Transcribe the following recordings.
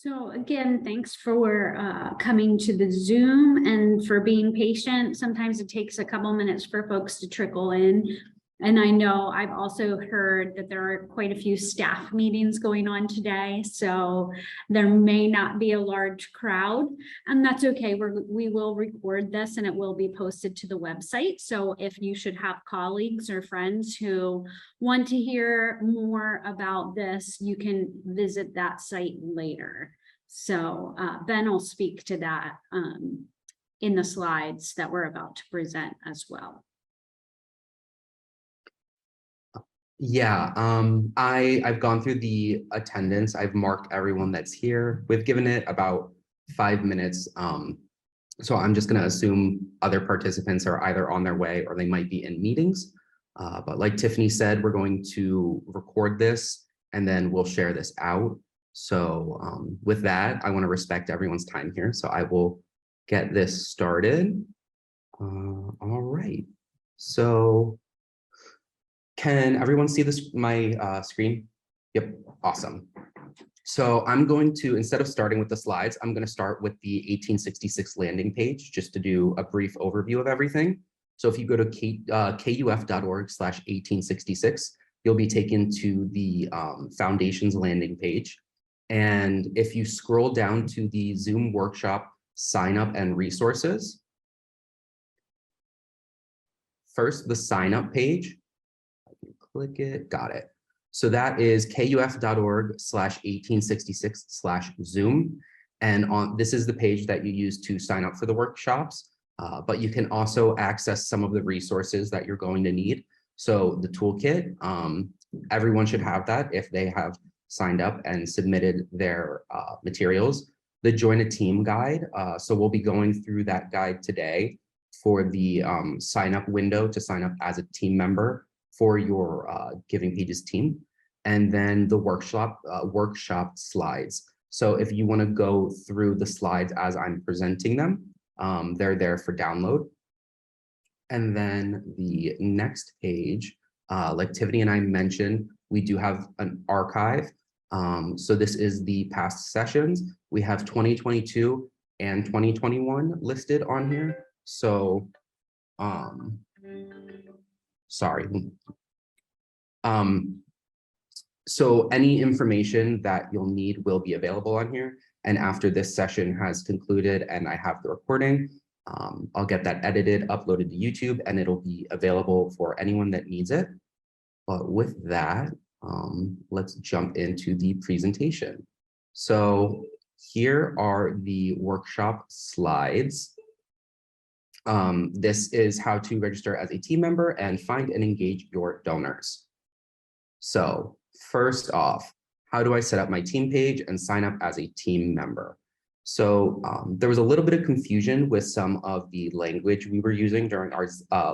So again, thanks for coming to the Zoom and for being patient. Sometimes it takes a couple minutes for folks to trickle in. And I know I've also heard that there are quite a few staff meetings going on today, so there may not be a large crowd, and that's okay. We will record this and it will be posted to the website. So if you should have colleagues or friends who want to hear more about this, you can visit that site later. So Ben will speak to that in the slides that we're about to present as well. Yeah, I've gone through the attendance. I've marked everyone that's here. We've given it about 5 minutes. So I'm just going to assume other participants are either on their way or they might be in meetings. But like Tiffany said, we're going to record this and then we'll share this out. So with that, I want to respect everyone's time here. So I will get this started. All right. So can everyone see this, my screen? Yep, awesome. So I'm going to, instead of starting with the slides, I'm going to start with the 1866 landing page just to do a brief overview of everything. So if you go to kuf.org/1866, you'll be taken to the Foundations landing page. And if you scroll down to the Zoom workshop sign up and resources, first the sign up page, click it, got it. So that is kuf.org/1866/Zoom. And this is the page that you use to sign up for the workshops, but you can also access some of the resources that you're going to need. So the toolkit, everyone should have that if they have signed up and submitted their materials. The Join a Team guide, so we'll be going through that guide today for the sign up window to sign up as a team member for your Giving Pages team, and then the workshop slides. So if you want to go through the slides as I'm presenting them, they're there for download. And then the next page, like Tiffany and I mentioned, we do have an archive. So this is the past sessions. We have 2022 and 2021 listed on here. So sorry. So any information that you'll need will be available on here. And after this session has concluded and I have the recording, I'll get that edited, uploaded to YouTube, and it'll be available for anyone that needs it. But with that, let's jump into the presentation. So here are the workshop slides. This is how to register as a team member and find and engage your donors. So first off, how do I set up my team page and sign up as a team member? So there was a little bit of confusion with some of the language we were using during our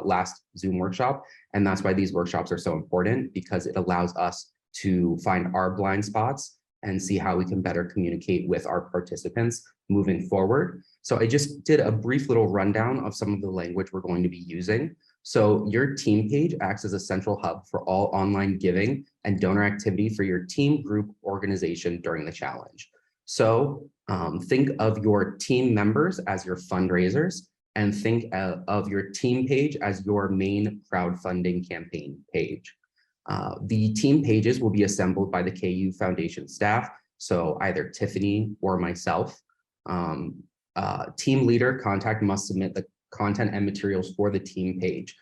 last Zoom workshop. And that's why these workshops are so important, because it allows us to find our blind spots and see how we can better communicate with our participants moving forward. So I just did a brief little rundown of some of the language we're going to be using. So your team page acts as a central hub for all online giving and donor activity for your team, group, organization during the challenge. So think of your team members as your fundraisers, and think of your team page as your main crowdfunding campaign page. The team pages will be assembled by the KU Foundation staff, so either Tiffany or myself. Team leader contact must submit the content and materials for the team page.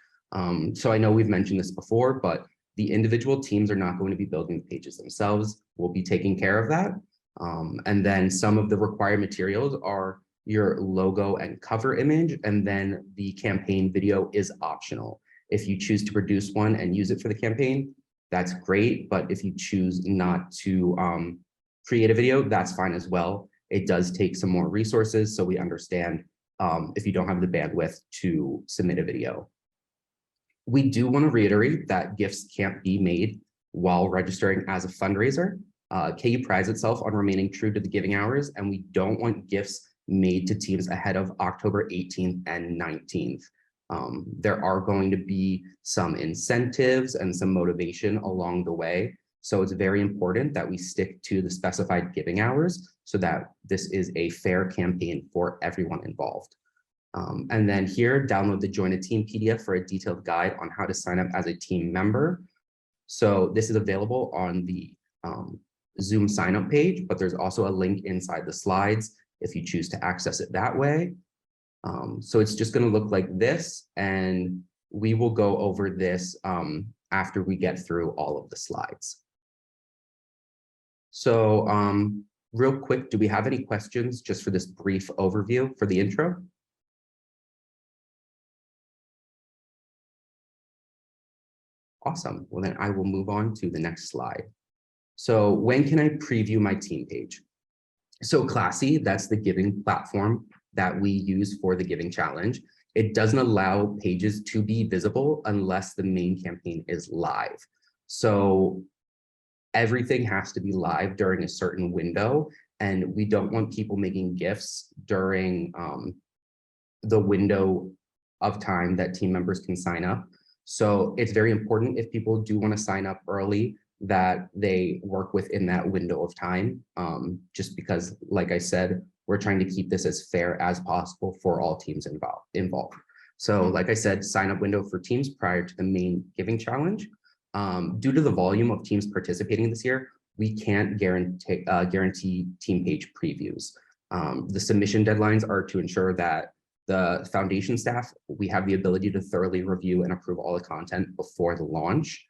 So I know we've mentioned this before, but the individual teams are not going to be building the pages themselves. We'll be taking care of that. And then some of the required materials are your logo and cover image, and then the campaign video is optional. If you choose to produce one and use it for the campaign, that's great. But if you choose not to create a video, that's fine as well. It does take some more resources, so we understand if you don't have the bandwidth to submit a video. We do want to reiterate that gifts can't be made while registering as a fundraiser. KU prides itself on remaining true to the giving hours, and we don't want gifts made to teams ahead of October 18th and 19th. There are going to be some incentives and some motivation along the way. So it's very important that we stick to the specified giving hours so that this is a fair campaign for everyone involved. And then here, download the Join a Team PDF for a detailed guide on how to sign up as a team member. So this is available on the Zoom sign up page, but there's also a link inside the slides if you choose to access it that way. So it's just going to look like this, and we will go over this after we get through all of the slides. So real quick, do we have any questions just for this brief overview for the intro? Awesome. Well, then I will move on to the next slide. So when can I preview my team page? So Classy, that's the giving platform that we use for the Giving Challenge. It doesn't allow pages to be visible unless the main campaign is live. So everything has to be live during a certain window, and we don't want people making gifts during the window of time that team members can sign up. So it's very important if people do want to sign up early that they work within that window of time, just because, like I said, we're trying to keep this as fair as possible for all teams involved. So like I said, sign up window for teams prior to the main Giving Challenge. Due to the volume of teams participating this year, we can't guarantee team page previews. The submission deadlines are to ensure that the foundation staff, we have the ability to thoroughly review and approve all the content before the launch.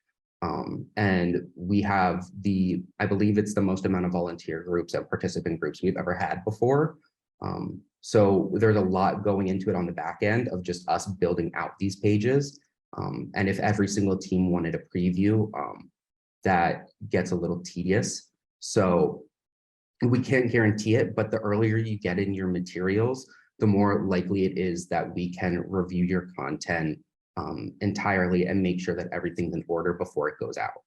And we have I believe it's the most amount of volunteer groups and participant groups we've ever had before. So there's a lot going into it on the back end of just us building out these pages. And if every single team wanted a preview, that gets a little tedious. So we can't guarantee it, but the earlier you get in your materials, the more likely it is that we can review your content entirely and make sure that everything's in order before it goes out.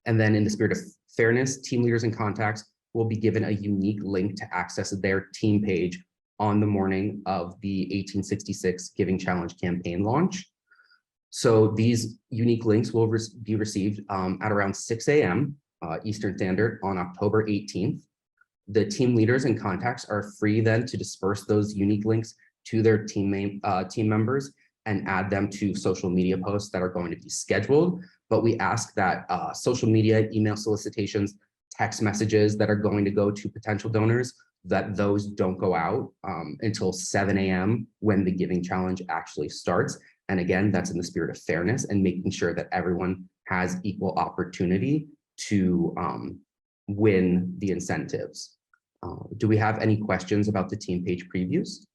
And then in the spirit of fairness, team leaders and contacts will be given a unique link to access their team page on the morning of the 1866 Giving Challenge campaign launch. So these unique links will be received at around 6 a.m. Eastern Standard on October 18th. The team leaders and contacts are free then to disperse those unique links to their team members and add them to social media posts that are going to be scheduled. But we ask that social media, email solicitations, text messages that are going to go to potential donors, that those don't go out until 7 a.m. when the Giving Challenge actually starts. And again, that's in the spirit of fairness and making sure that everyone has equal opportunity to win the incentives. Do we have any questions about the team page previews?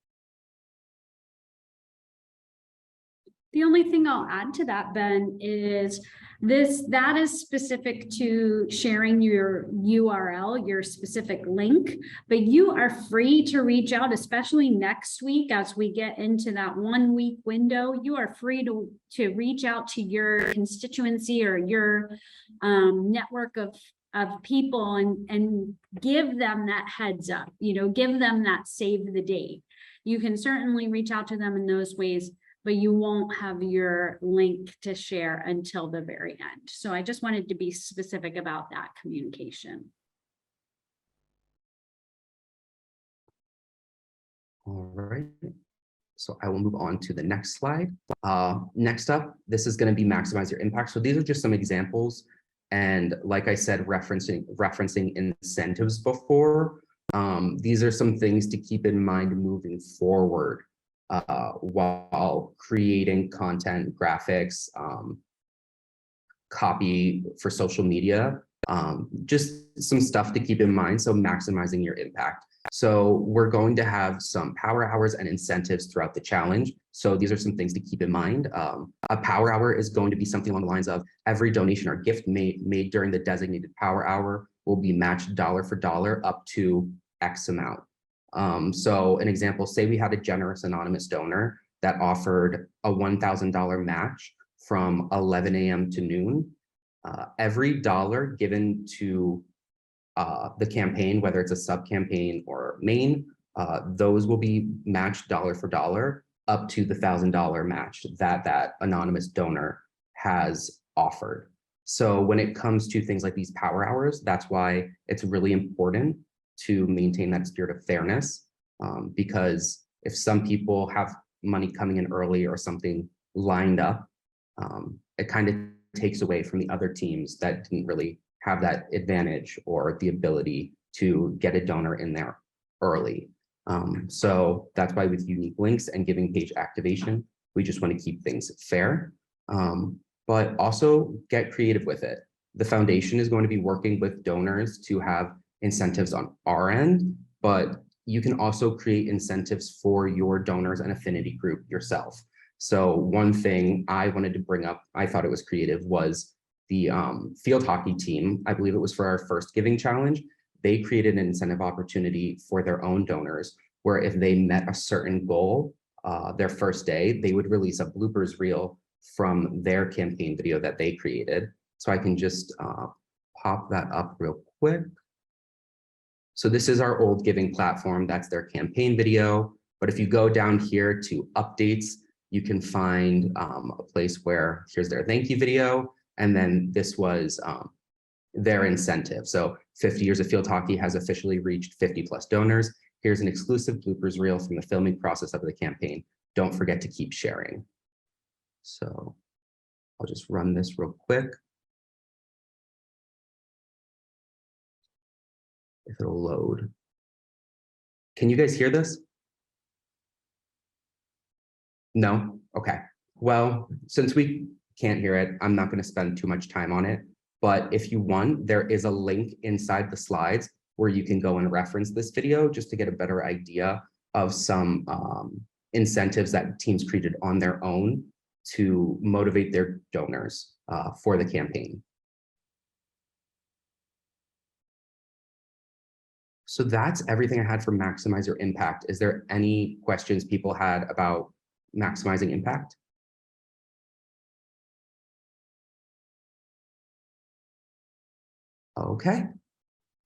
The only thing I'll add to that, Ben, is that is specific to sharing your URL, your specific link, but you are free to reach out, especially next week as we get into that 1 week window. You are free to reach out to your constituency or your network of people and give them that heads up, give them that save the date. You can certainly reach out to them in those ways, but you won't have your link to share until the very end. So I just wanted to be specific about that communication. All right, so I will move on to the next slide. Next up, this is going to be maximize your impact. So these are just some examples. And like I said, referencing incentives before, these are some things to keep in mind moving forward while creating content, graphics, copy for social media, just some stuff to keep in mind. So maximizing your impact. So we're going to have some power hours and incentives throughout the challenge. So these are some things to keep in mind. A power hour is going to be something along the lines of every donation or gift made during the designated power hour will be matched dollar for dollar up to X amount. So an example, say we had a generous anonymous donor that offered a $1,000 match from 11 a.m. to noon. Every dollar given to the campaign, whether it's a sub-campaign or main, those will be matched dollar for dollar up to the $1,000 match that anonymous donor has offered. So when it comes to things like these power hours, that's why it's really important to maintain that spirit of fairness. Because if some people have money coming in early or something lined up, it kind of takes away from the other teams that didn't really have that advantage or the ability to get a donor in there early. So that's why with unique links and giving page activation, we just want to keep things fair, but also get creative with it. The foundation is going to be working with donors to have incentives on our end, but you can also create incentives for your donors and affinity group yourself. So one thing I wanted to bring up, I thought it was creative, was the field hockey team. I believe it was for our first giving challenge. They created an incentive opportunity for their own donors, where if they met a certain goal their first day, they would release a bloopers reel from their campaign video that they created. So I can just pop that up real quick. So this is our old giving platform. That's their campaign video. But if you go down here to updates, you can find a place where here's their thank you video. And then this was their incentive. So 50 Years of Field Hockey has officially reached 50 plus donors. Here's an exclusive bloopers reel from the filming process of the campaign. Don't forget to keep sharing. So I'll just run this real quick. If it'll load. Can you guys hear this? No? Okay. Well, since we can't hear it, I'm not going to spend too much time on it. But if you want, there is a link inside the slides where you can go and reference this video just to get a better idea of some incentives that teams created on their own to motivate their donors for the campaign. So that's everything I had for Maximize Your Impact. Is there any questions people had about maximizing impact? Okay,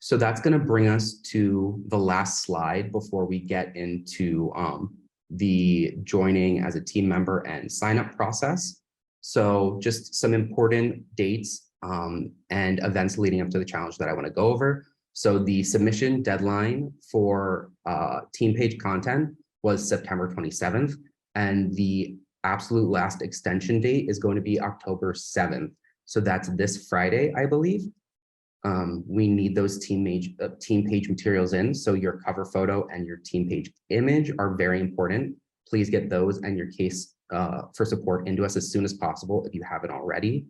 so that's going to bring us to the last slide before we get into the joining as a team member and sign up process. So just some important dates and events leading up to the challenge that I want to go over. So the submission deadline for team page content was September 27th, and the absolute last extension date is going to be October 7th. So that's this Friday, I believe. We need those team page materials in. So your cover photo and your team page image are very important. Please get those and your case for support into us as soon as possible if you haven't already.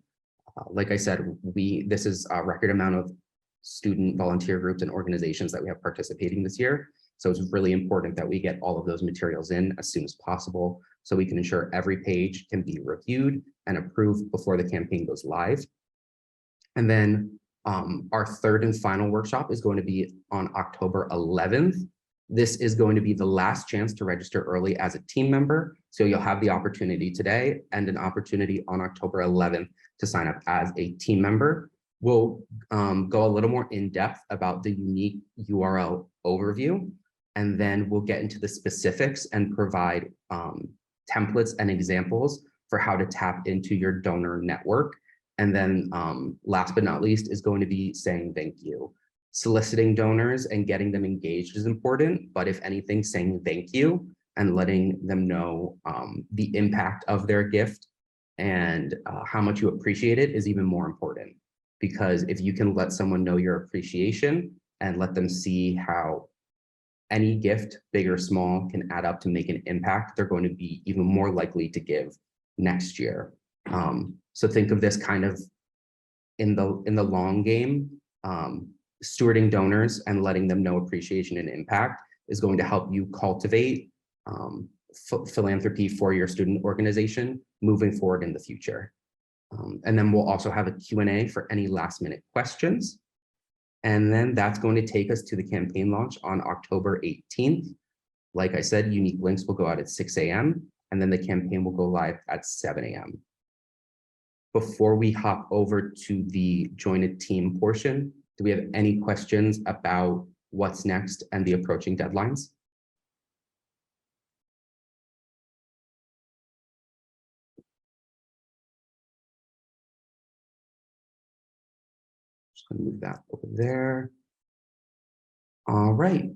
Like I said, this is a record amount of student volunteer groups and organizations that we have participating this year. So it's really important that we get all of those materials in as soon as possible so we can ensure every page can be reviewed and approved before the campaign goes live. And then our third and final workshop is going to be on October 11th. This is going to be the last chance to register early as a team member. So you'll have the opportunity today and an opportunity on October 11th to sign up as a team member. We'll go a little more in depth about the unique URL overview, and then we'll get into the specifics and provide templates and examples for how to tap into your donor network. And then last but not least is going to be saying thank you. Soliciting donors and getting them engaged is important, but if anything, saying thank you and letting them know the impact of their gift and how much you appreciate it is even more important. Because if you can let someone know your appreciation and let them see how any gift, big or small, can add up to make an impact, they're going to be even more likely to give next year. So think of this kind of in the long game. Stewarding donors and letting them know appreciation and impact is going to help you cultivate philanthropy for your student organization moving forward in the future. And then we'll also have a Q&A for any last minute questions. And then that's going to take us to the campaign launch on October 18th. Like I said, unique links will go out at 6 a.m. and then the campaign will go live at 7 a.m. Before we hop over to the join a team portion, do we have any questions about what's next and the approaching deadlines? Move that over there. All right.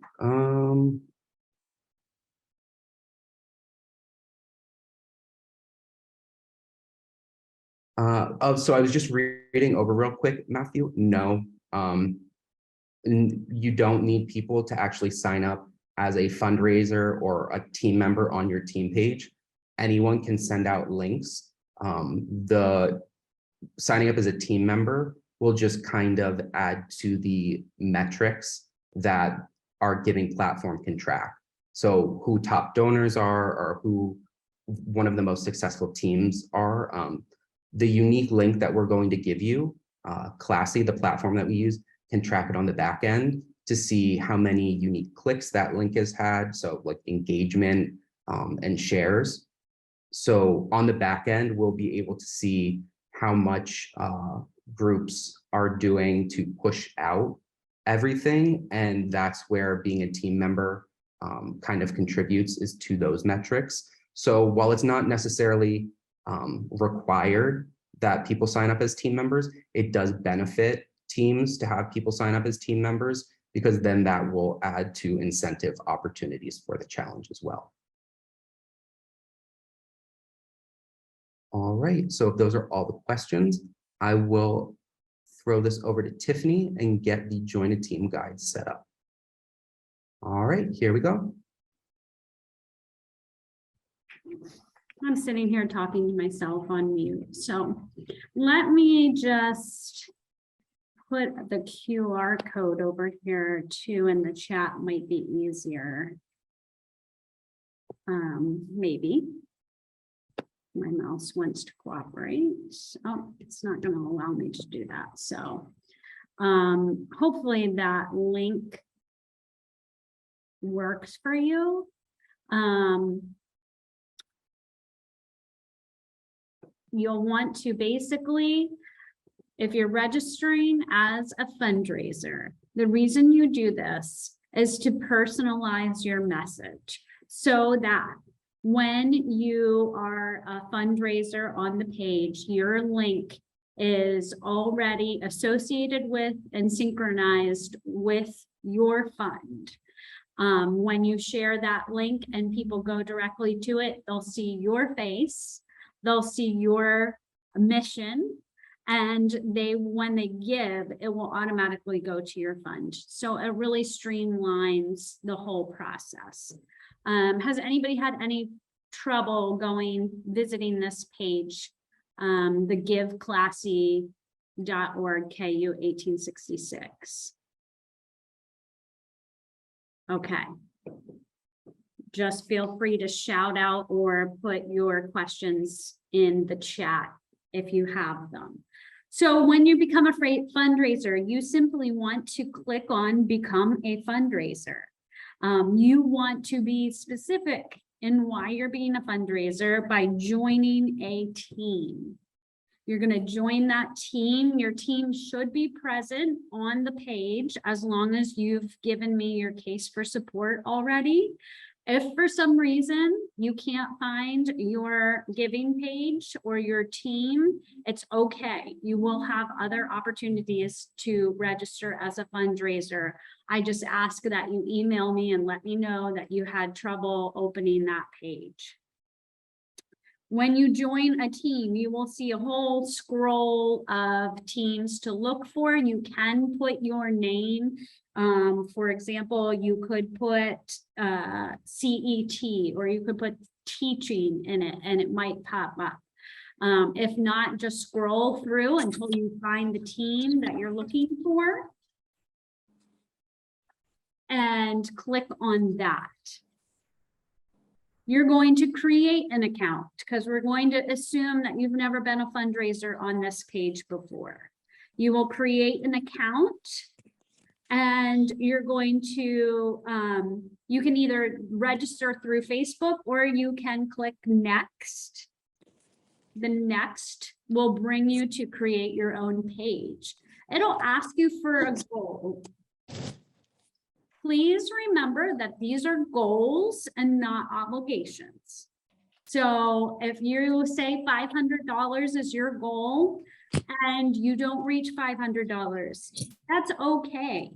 So I was just reading over real quick, Matthew. No, you don't need people to actually sign up as a fundraiser or a team member on your team page. Anyone can send out links. The signing up as a team member will just kind of add to the metrics that our giving platform can track. So who top donors are, or who one of the most successful teams are. The unique link that we're going to give you, Classy, the platform that we use, can track it on the back end to see how many unique clicks that link has had. So like engagement and shares. So on the back end, we'll be able to see how much groups are doing to push out everything. And that's where being a team member kind of contributes, is to those metrics. So while it's not necessarily required that people sign up as team members, it does benefit teams to have people sign up as team members, because then that will add to incentive opportunities for the challenge as well. All right, so if those are all the questions, I will throw this over to Tiffany and get the Join a Team guide set up. All right, here we go. I'm sitting here talking to myself on mute, so let me just put the QR code over here too in the chat, might be easier. Maybe. My mouse wants to cooperate. Oh, it's not going to allow me to do that. So hopefully that link works for you. You'll want to basically, if you're registering as a fundraiser, the reason you do this is to personalize your message so that when you are a fundraiser on the page, your link is already associated with and synchronized with your fund. When you share that link and people go directly to it, they'll see your face, they'll see your mission, and when they give, it will automatically go to your fund. So it really streamlines the whole process. Has anybody had any trouble visiting this page, the giveclassy.org KU 1866? Okay. Just feel free to shout out or put your questions in the chat if you have them. So when you become a fundraiser, you simply want to click on Become a Fundraiser. You want to be specific in why you're being a fundraiser by joining a team. You're going to join that team. Your team should be present on the page as long as you've given me your case for support already. If for some reason you can't find your giving page or your team, it's okay. You will have other opportunities to register as a fundraiser. I just ask that you email me and let me know that you had trouble opening that page. When you join a team, you will see a whole scroll of teams to look for. You can put your name. For example, you could put CET, or you could put teaching in it and it might pop up. If not, just scroll through until you find the team that you're looking for and click on that. You're going to create an account because we're going to assume that you've never been a fundraiser on this page before. You will create an account and you're going to, you can either register through Facebook or you can click next. The next will bring you to create your own page. It'll ask you for a goal. Please remember that these are goals and not obligations. So if you say $500 is your goal, and you don't reach $500, that's okay.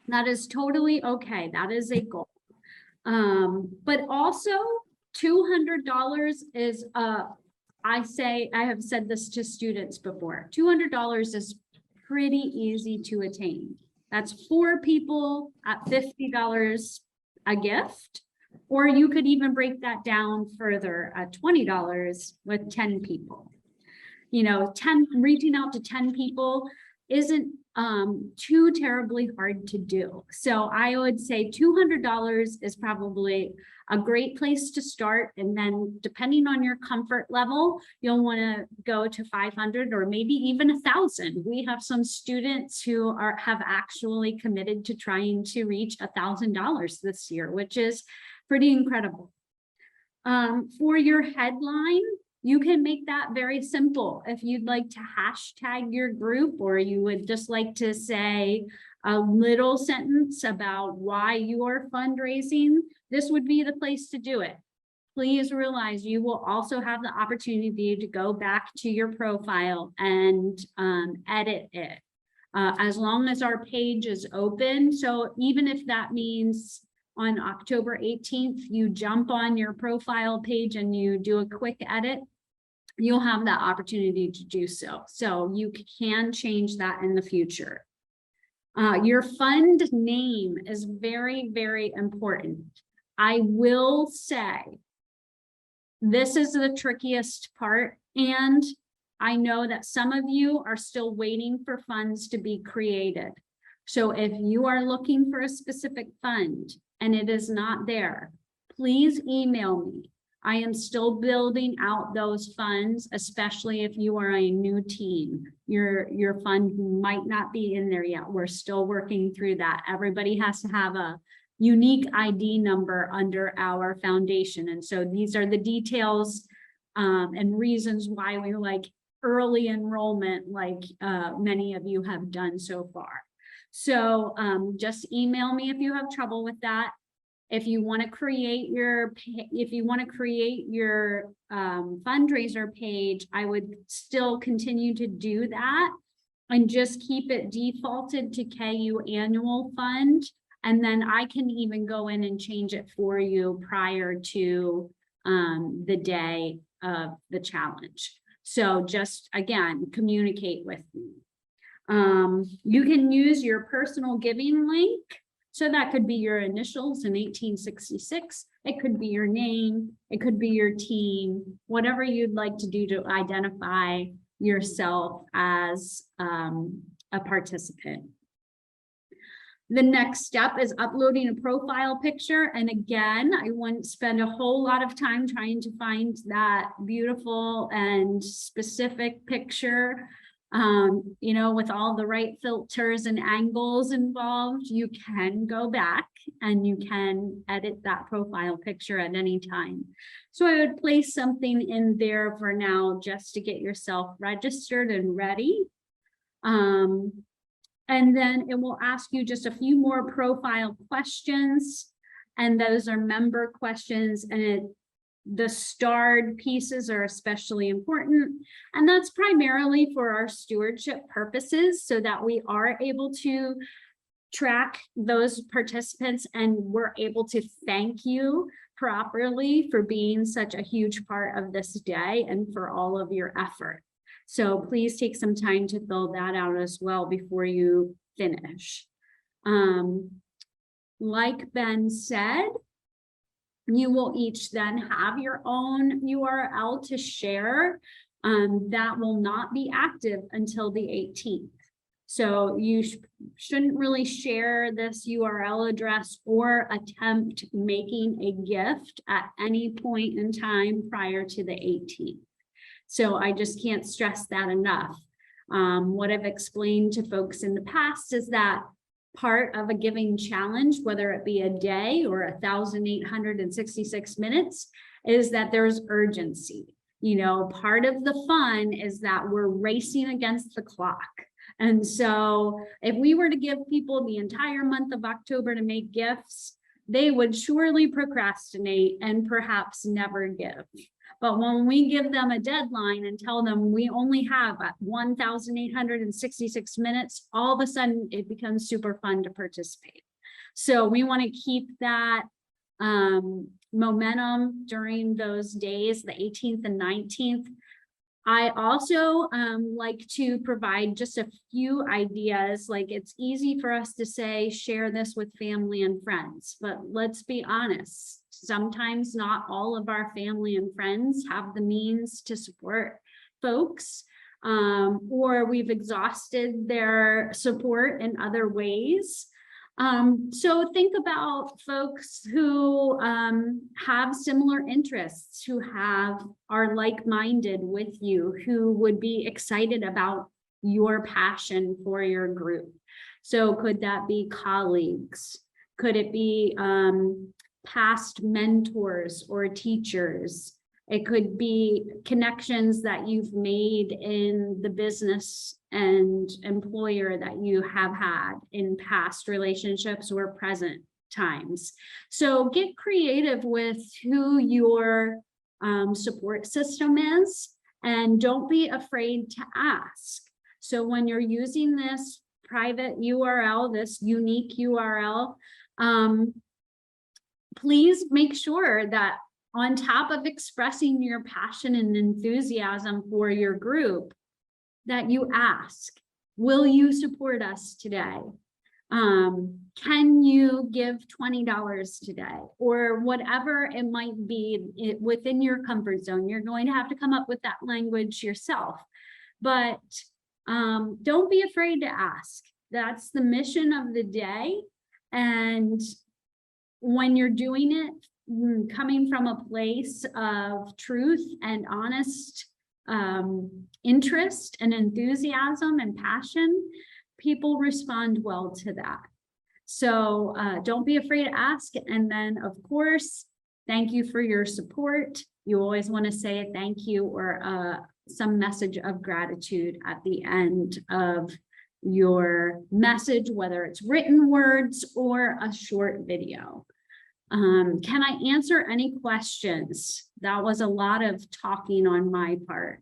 That is totally okay. That is a goal. But also $200 is, I have said this to students before, $200 is pretty easy to attain. That's 4 people at $50 a gift, or you could even break that down further at $20 with 10 people. You know, reaching out to 10 people isn't too terribly hard to do. So I would say $200 is probably a great place to start. And then depending on your comfort level, you'll want to go to 500 or maybe even 1,000. We have some students who have actually committed to trying to reach $1,000 this year, which is pretty incredible. For your headline, you can make that very simple. If you'd like to hashtag your group, or you would just like to say a little sentence about why you are fundraising, this would be the place to do it. Please realize you will also have the opportunity to go back to your profile and edit it as long as our page is open. So even if that means on October 18th, you jump on your profile page and you do a quick edit, you'll have that opportunity to do so. So you can change that in the future. Your fund name is very, very important. I will say this is the trickiest part, and I know that some of you are still waiting for funds to be created. So if you are looking for a specific fund and it is not there, please email me. I am still building out those funds, especially if you are a new team. Your fund might not be in there yet. We're still working through that. Everybody has to have a unique ID number under our foundation. And so these are the details and reasons why we like early enrollment, like many of you have done so far. So just email me if you have trouble with that. If you want to create your fundraiser page, I would still continue to do that and just keep it defaulted to KU Annual Fund. And then I can even go in and change it for you prior to the day of the challenge. So just, again, communicate with me. You can use your personal giving link. So that could be your initials in 1866. It could be your name. It could be your team, whatever you'd like to do to identify yourself as a participant. The next step is uploading a profile picture. And again, I wouldn't spend a whole lot of time trying to find that beautiful and specific picture. You know, with all the right filters and angles involved, you can go back and you can edit that profile picture at any time. So I would place something in there for now just to get yourself registered and ready. And then it will ask you just a few more profile questions, and those are member questions, and the starred pieces are especially important, and that's primarily for our stewardship purposes so that we are able to track those participants and we're able to thank you properly for being such a huge part of this day and for all of your effort. So please take some time to fill that out as well before you finish. Like Ben said, you will each then have your own URL to share. That will not be active until the 18th. So you shouldn't really share this URL address or attempt making a gift at any point in time prior to the 18th. So I just can't stress that enough. What I've explained to folks in the past is that part of a giving challenge, whether it be a day or 1,866 minutes, is that there's urgency. You know, part of the fun is that we're racing against the clock. And so if we were to give people the entire month of October to make gifts, they would surely procrastinate and perhaps never give. But when we give them a deadline and tell them we only have 1,866 minutes, all of a sudden it becomes super fun to participate. So we want to keep that momentum during those days, the 18th and 19th. I also like to provide just a few ideas. Like, it's easy for us to say, share this with family and friends, but let's be honest. Sometimes not all of our family and friends have the means to support folks, or we've exhausted their support in other ways. So think about folks who have similar interests, who are like-minded with you, who would be excited about your passion for your group. So could that be colleagues? Could it be past mentors or teachers? It could be connections that you've made in the business and employer that you have had in past relationships or present times. So get creative with who your support system is, and don't be afraid to ask. So when you're using this private URL, this unique URL, please make sure that on top of expressing your passion and enthusiasm for your group, that you ask, will you support us today? Can you give $20 today? Or whatever it might be within your comfort zone. You're going to have to come up with that language yourself. But don't be afraid to ask. That's the mission of the day. And when you're doing it, coming from a place of truth and honest interest and enthusiasm and passion, people respond well to that. So don't be afraid to ask. And then, of course, thank you for your support. You always want to say a thank you or some message of gratitude at the end of your message, whether it's written words or a short video. Can I answer any questions? That was a lot of talking on my part.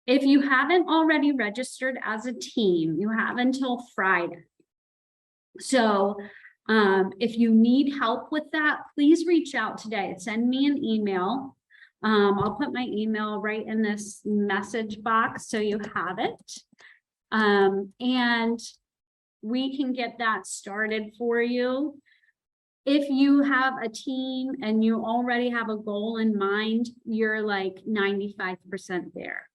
If you haven't already registered as a team, you have until Friday. So if you need help with that, please reach out today. Send me an email. I'll put my email right in this message box so you have it. And we can get that started for you. If you have a team and you already have a goal in mind, you're like 95% there.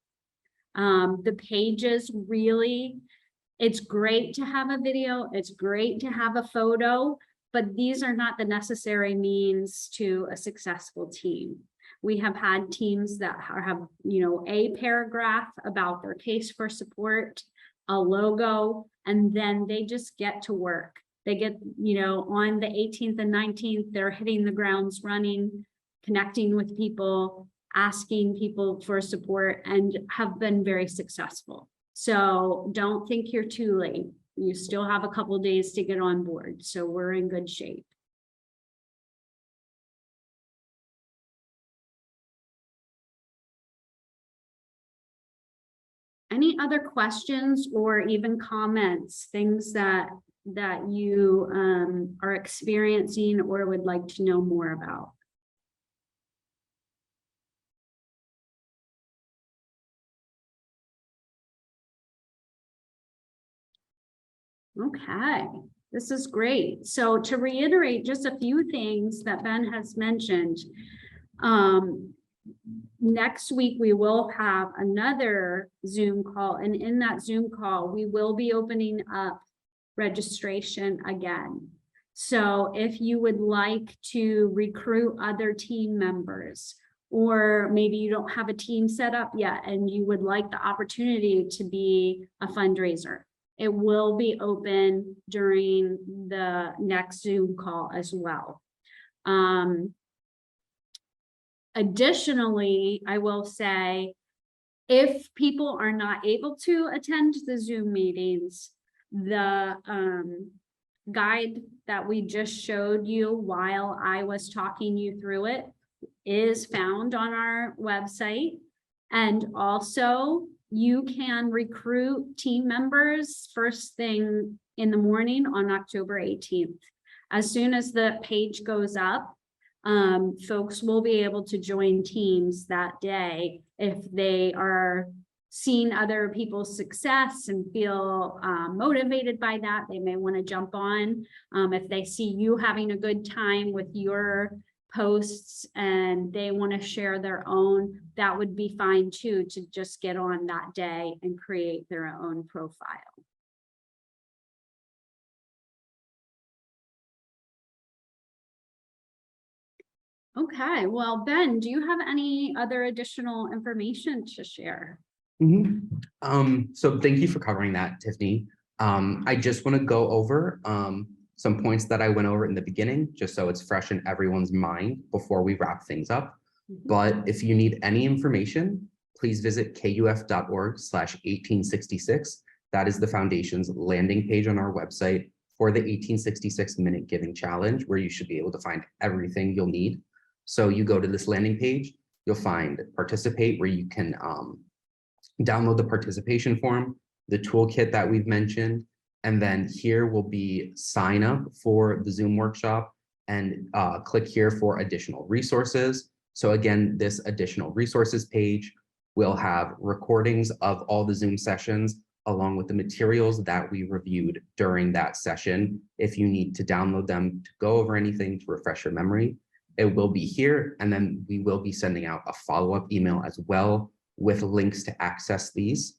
The pages really, it's great to have a video, it's great to have a photo, but these are not the necessary means to a successful team. We have had teams that have, a paragraph about their case for support, a logo, and then they just get to work. They get, on the 18th and 19th, they're hitting the grounds running, connecting with people, asking people for support, and have been very successful. So don't think you're too late. You still have a couple of days to get on board. So we're in good shape. Any other questions or even comments, things that you are experiencing or would like to know more about? Okay, this is great. So to reiterate just a few things that Ben has mentioned, next week we will have another Zoom call, and in that Zoom call we will be opening up registration again. So if you would like to recruit other team members, or maybe you don't have a team set up yet and you would like the opportunity to be a fundraiser, it will be open during the next Zoom call as well. Additionally, I will say, if people are not able to attend the Zoom meetings, The guide that we just showed you while I was talking you through it is found on our website. And also you can recruit team members first thing in the morning on October 18th. As soon as the page goes up, folks will be able to join teams that day if they are seeing other people's success and feel motivated by that. They may want to jump on. If they see you having a good time with your posts and they want to share their own, that would be fine too, to just get on that day and create their own profile. Okay, well, Ben, do you have any other additional information to share? So thank you for covering that, Tiffany. I just want to go over some points that I went over in the beginning, just so it's fresh in everyone's mind before we wrap things up. But if you need any information, please visit kuf.org/1866. That is the foundation's landing page on our website for the 1866 minute giving challenge, where you should be able to find everything you'll need. So you go to this landing page, you'll find participate, where you can download the participation form, the toolkit that we've mentioned, and then here will be sign up for the Zoom workshop, and click here for additional resources. So again, this additional resources page will have recordings of all the Zoom sessions along with the materials that we reviewed during that session. If you need to download them to go over anything to refresh your memory, it will be here. And then we will be sending out a follow-up email as well with links to access these.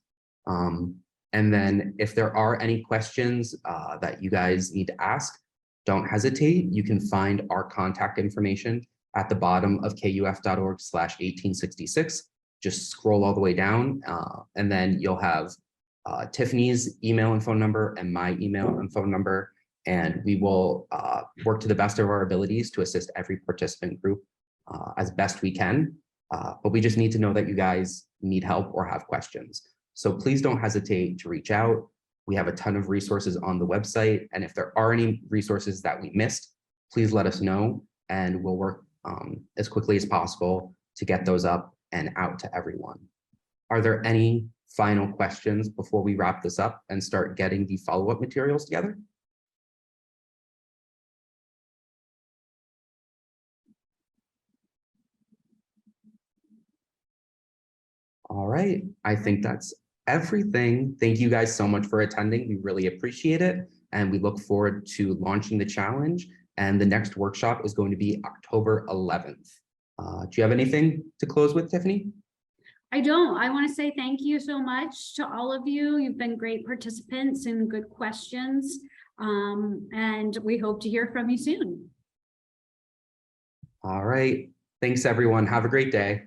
And then if there are any questions that you guys need to ask, don't hesitate. You can find our contact information at the bottom of kuf.org/1866. Just scroll all the way down, and then you'll have Tiffany's email and phone number and my email and phone number. And we will work to the best of our abilities to assist every participant group as best we can. But we just need to know that you guys need help or have questions. So please don't hesitate to reach out. We have a ton of resources on the website. And if there are any resources that we missed, please let us know and we'll work as quickly as possible to get those up and out to everyone. Are there any final questions before we wrap this up and start getting the follow-up materials together? All right, I think that's everything. Thank you guys so much for attending. We really appreciate it. And we look forward to launching the challenge. And the next workshop is going to be October 11th. Do you have anything to close with, Tiffany? I don't. I want to say thank you so much to all of you. You've been great participants and good questions. And we hope to hear from you soon. All right. Thanks, everyone. Have a great day.